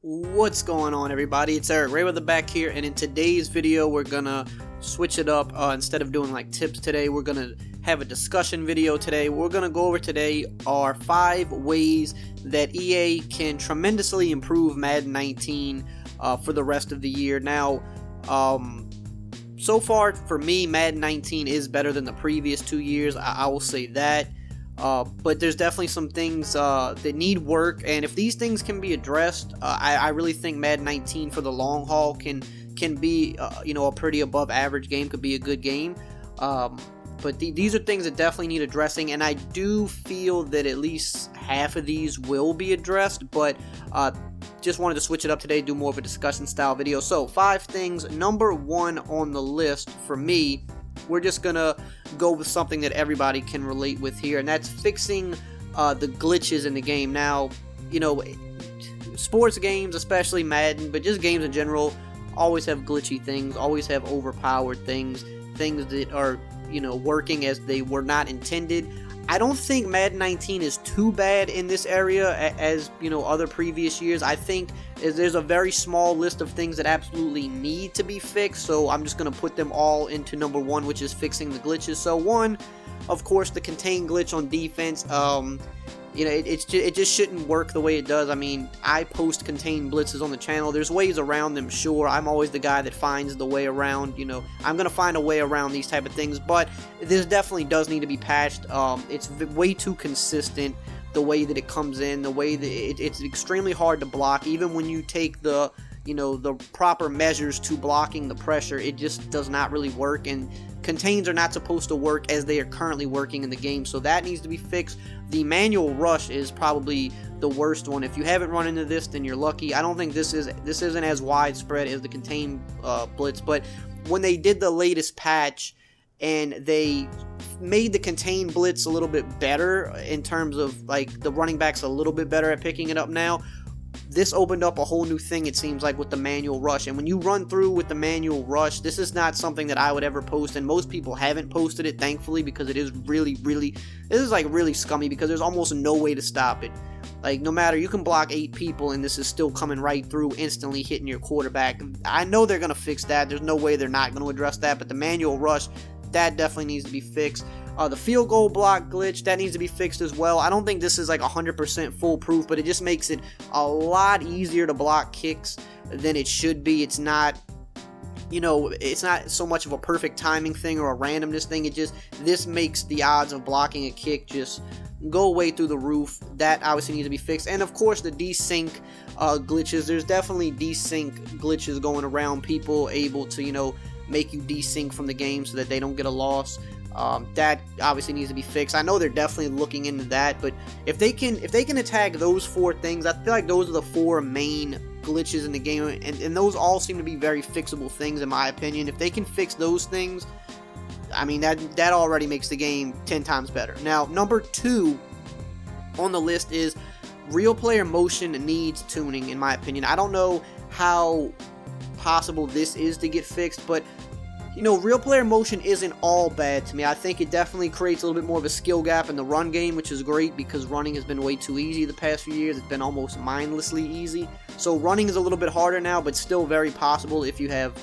What's going on, everybody? It's EricRayweather back here, and in today's video we're gonna switch it up. Instead of doing like tips today, we're gonna have a discussion video today. We're gonna go over today are 5 ways that EA can tremendously improve Madden 19 for the rest of the year. Now, so far for me, Madden 19 is better than the previous 2 years. I will say that. But there's definitely some things that need work, and if these things can be addressed, I really think Madden 19 for the long haul can be a pretty above average game, could be a good game. But these are things that definitely need addressing, and I do feel that at least half of these will be addressed, but just wanted to switch it up today, do more of a discussion style video. So 5 things. Number 1 on the list for me, we're just gonna go with something that everybody can relate with here, and that's fixing the glitches in the game. Now, sports games, especially Madden, but just games in general, always have glitchy things, always have overpowered things that are, working as they were not intended. I don't think Madden 19 is too bad in this area as, other previous years. I think there's a very small list of things that absolutely need to be fixed, so I'm just going to put them all into number 1, which is fixing the glitches. So 1, of course, the contain glitch on defense. It just shouldn't work the way it does. I mean, I post contain blitzes on the channel. There's ways around them, sure. I'm always the guy that finds the way around. I'm going to find a way around these type of things, but this definitely does need to be patched. It's way too consistent, the way that it comes in, the way that it's extremely hard to block. Even when you take the proper measures to blocking the pressure, it just does not really work, and contains are not supposed to work as they are currently working in the game, so that needs to be fixed. The manual rush is probably the worst one. If you haven't run into this, then you're lucky. I don't think this isn't as widespread as the contain blitz, but when they did the latest patch and they made the contain blitz a little bit better in terms of like the running backs a little bit better at picking it up now, this opened up a whole new thing, it seems like, with the manual rush. And when you run through with the manual rush, this is not something that I would ever post, and most people haven't posted it, thankfully, because it is really scummy, because there's almost no way to stop it. Like, no matter, you can block 8 people and this is still coming right through, instantly hitting your quarterback. I know they're going to fix that. There's no way they're not going to address that, but the manual rush, that definitely needs to be fixed. The field goal block glitch, that needs to be fixed as well. I don't think this is like 100% foolproof, but it just makes it a lot easier to block kicks than it should be. It's not, it's not so much of a perfect timing thing or a randomness thing. This makes the odds of blocking a kick just go away through the roof. That obviously needs to be fixed. And of course, the desync glitches. There's definitely desync glitches going around. People able to, make you desync from the game so that they don't get a loss. That obviously needs to be fixed. I know they're definitely looking into that, but if they can attack those 4 things, I feel like those are the 4 main glitches in the game, and those all seem to be very fixable things in my opinion. If they can fix those things, I mean, that already makes the game 10 times better. Now, number 2 on the list is real player motion needs tuning, in my opinion. I don't know how possible this is to get fixed, but real player motion isn't all bad to me. I think it definitely creates a little bit more of a skill gap in the run game, which is great because running has been way too easy the past few years. It's been almost mindlessly easy. So running is a little bit harder now, but still very possible if you have,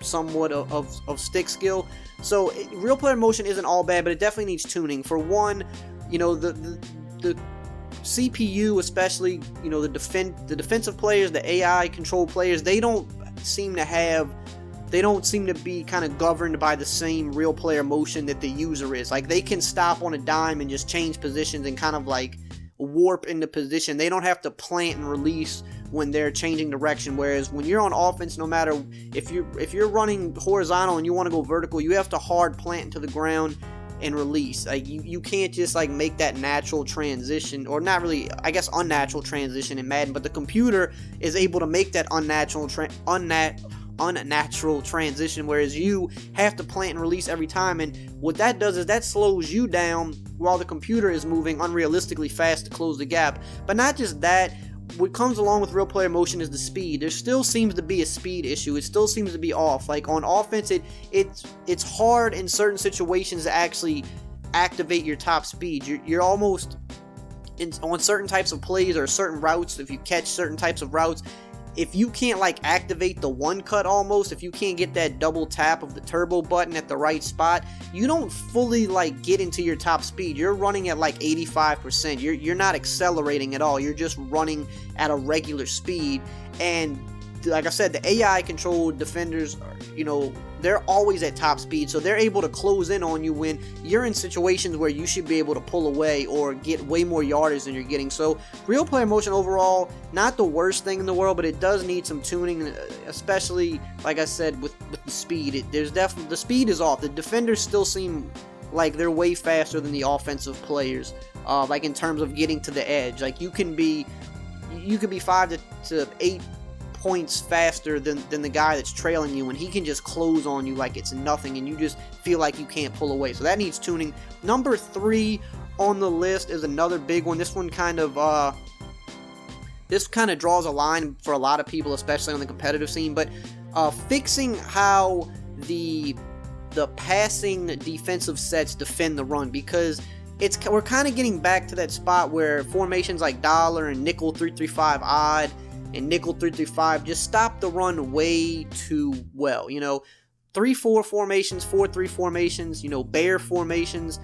somewhat of stick skill. So real player motion isn't all bad, but it definitely needs tuning. For one, the CPU, especially, the defensive players, the AI control players, they don't seem to be kind of governed by the same real player motion that the user is. Like, they can stop on a dime and just change positions and kind of like warp into position. They don't have to plant and release when they're changing direction, whereas when you're on offense, no matter if you're running horizontal and you want to go vertical, you have to hard plant into the ground and release. Like, you can't just like make that natural transition, or not really, I guess, unnatural transition in Madden, but the computer is able to make that unnatural transition, whereas you have to plant and release every time. And what that does is that slows you down while the computer is moving unrealistically fast to close the gap. But not just that, what comes along with real player motion is the speed. There still seems to be a speed issue. It still seems to be off. Like, on offense, it's hard in certain situations to actually activate your top speed. You're almost on certain types of plays or certain routes, if you catch certain types of routes, if you can't like activate the one cut almost, if you can't get that double tap of the turbo button at the right spot, you don't fully like get into your top speed. You're running at like 85%. You're not accelerating at all. You're just running at a regular speed. And like I said, the AI controlled defenders are, they're always at top speed, so they're able to close in on you when you're in situations where you should be able to pull away or get way more yardage than you're getting. So real player motion overall, not the worst thing in the world, but it does need some tuning, especially like I said with the speed. There's definitely, the speed is off. The defenders still seem like they're way faster than the offensive players, like in terms of getting to the edge. Like you could be 5 to 8 points faster than the guy that's trailing you, and he can just close on you like it's nothing, and you just feel like you can't pull away. So that needs tuning. Number 3 on the list is another big one. This one kind of draws a line for a lot of people, especially on the competitive scene, but fixing how the passing defensive sets defend the run, because we're kind of getting back to that spot where formations like dollar and nickel 3-3-5 odd and nickel 3-3-5 just stop the run way too well. 3-4 formations, 4-3 formations, bear formations,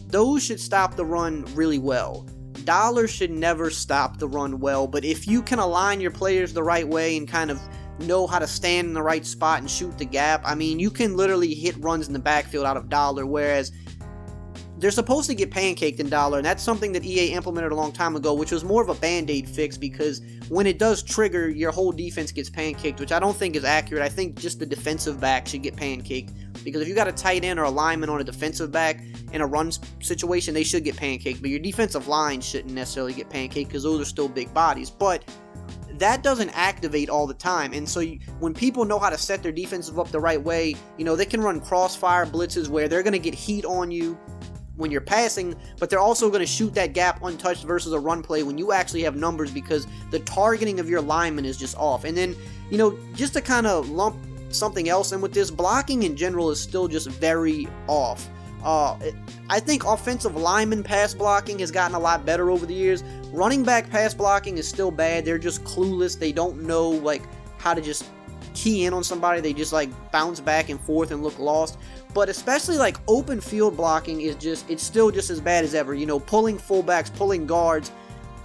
those should stop the run really well. Dollar should never stop the run well, but if you can align your players the right way and kind of know how to stand in the right spot and shoot the gap, I mean, you can literally hit runs in the backfield out of dollar, whereas they're supposed to get pancaked in dollar, and that's something that EA implemented a long time ago, which was more of a band-aid fix, because when it does trigger, your whole defense gets pancaked, which I don't think is accurate. I think just the defensive back should get pancaked, because if you got a tight end or a lineman on a defensive back in a run situation, they should get pancaked, but your defensive line shouldn't necessarily get pancaked, because those are still big bodies. But that doesn't activate all the time, and so when people know how to set their defensive up the right way, they can run crossfire blitzes where they're going to get heat on you when you're passing, but they're also going to shoot that gap untouched versus a run play when you actually have numbers, because the targeting of your lineman is just off. And then, just to kind of lump something else in with this, blocking in general is still just very off. I think offensive lineman pass blocking has gotten a lot better over the years. Running back pass blocking is still bad. They're just clueless. They don't know like how to just key in on somebody. They just like bounce back and forth and look lost. But especially like open field blocking it's still just as bad as ever. Pulling fullbacks, pulling guards,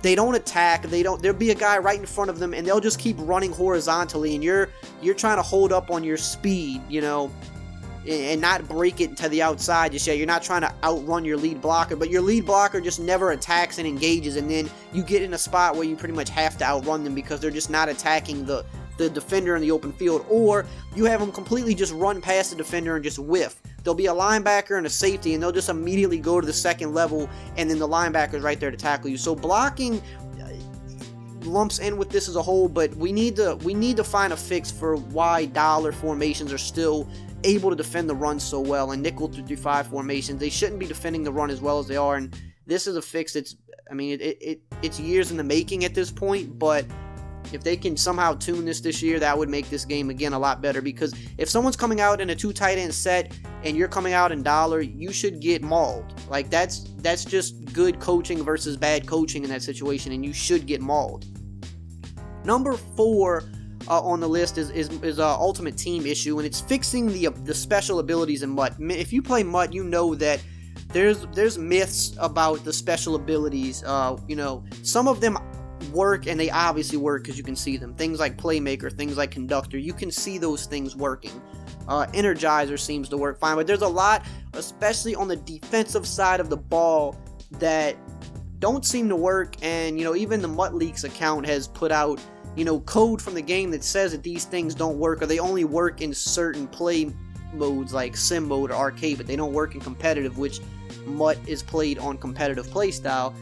they don't attack. There'll be a guy right in front of them and they'll just keep running horizontally, and you're trying to hold up on your speed, and not break it to the outside just yet. You're not trying to outrun your lead blocker, but your lead blocker just never attacks and engages, and then you get in a spot where you pretty much have to outrun them because they're just not attacking the defender in the open field, or you have them completely just run past the defender and just whiff. There'll be a linebacker and a safety, and they'll just immediately go to the second level, and then the linebacker's right there to tackle you. So blocking lumps in with this as a whole, but we need to find a fix for why dollar formations are still able to defend the run so well, and nickel 3-5 formations, they shouldn't be defending the run as well as they are. And this is a fix that's, it's years in the making at this point, but if they can somehow tune this year, that would make this game again a lot better, because if someone's coming out in a 2 tight end set and you're coming out in dollar, you should get mauled. Like that's just good coaching versus bad coaching in that situation, and you should get mauled. Number 4 on the list is ultimate team issue, and it's fixing the special abilities in MUT. If you play MUT, you know that there's myths about the special abilities. Some of them work, and they obviously work because you can see them. Things like playmaker, things like conductor, you can see those things working. Energizer seems to work fine, but there's a lot, especially on the defensive side of the ball, that don't seem to work. And even the MUT Leaks account has put out code from the game that says that these things don't work, or they only work in certain play modes like sim mode or arcade, but they don't work in competitive, which MUT is played on competitive play style.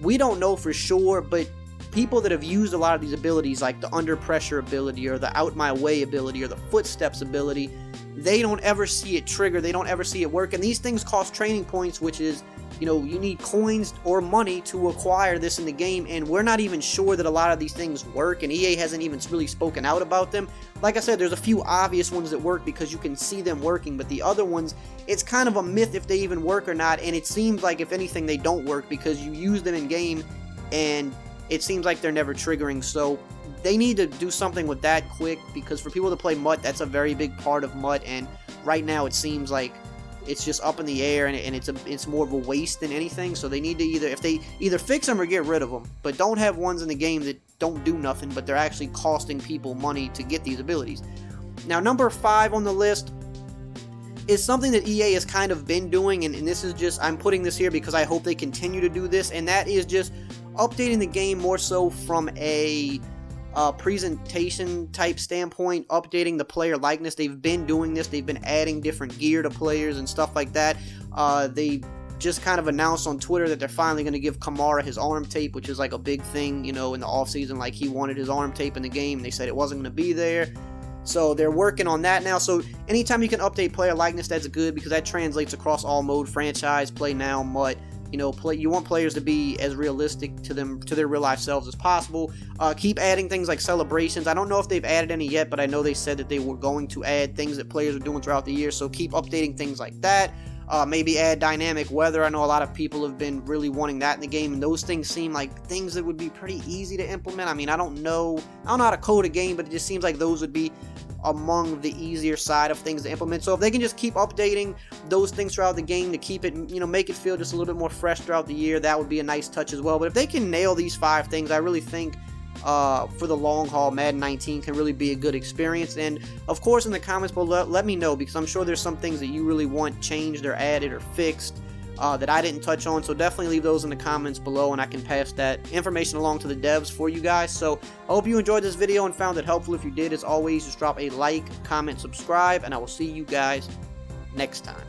We don't know for sure, but people that have used a lot of these abilities, like the under pressure ability or the out my way ability or the footsteps ability, they don't ever see it trigger, they don't ever see it work, and these things cost training points, which is, you know, you need coins or money to acquire this in the game, and we're not even sure that a lot of these things work, and EA hasn't even really spoken out about them. Like I said, there's a few obvious ones that work because you can see them working, but the other ones, it's kind of a myth if they even work or not, and it seems like, if anything, they don't work because you use them in game, and it seems like they're never triggering. So they need to do something with that quick, because for people to play MUT, that's a very big part of MUT, and right now it seems like it's just up in the air, and it's more of a waste than anything. So they need to either fix them or get rid of them, but don't have ones in the game that don't do nothing, but they're actually costing people money to get these abilities. Now, number 5 on the list is something that EA has kind of been doing, and this is just, I'm putting this here because I hope they continue to do this, and that is just updating the game more so from a presentation type standpoint, updating the player likeness. They've been doing this. They've been adding different gear to players and stuff like that. They just kind of announced on Twitter that they're finally going to give Kamara his arm tape, which is like a big thing, you know, in the offseason. Like, he wanted his arm tape in the game, and they said it wasn't going to be there. So they're working on that now. So anytime you can update player likeness, that's good, because that translates across all mode, franchise, play now, MUT. You know, you want players to be as realistic to their real life selves as possible. Keep adding things like celebrations. I don't know if they've added any yet, but I know they said that they were going to add things that players are doing throughout the year. So keep updating things like that. Maybe add dynamic weather. I know a lot of people have been really wanting that in the game, and those things seem like things that would be pretty easy to implement. I mean, I don't know how to code a game, but it just seems like those would be among the easier side of things to implement. So if they can just keep updating those things throughout the game to keep it, you know, make it feel just a little bit more fresh throughout the year, that would be a nice touch as well. But if they can nail these 5 things, I really think for the long haul, Madden 19 can really be a good experience. And of course, in the comments below, let me know, because I'm sure there's some things that you really want changed or added or fixed that I didn't touch on. So definitely leave those in the comments below, and I can pass that information along to the devs for you guys. So I hope you enjoyed this video and found it helpful. If you did, as always, just drop a like, comment, subscribe, and I will see you guys next time.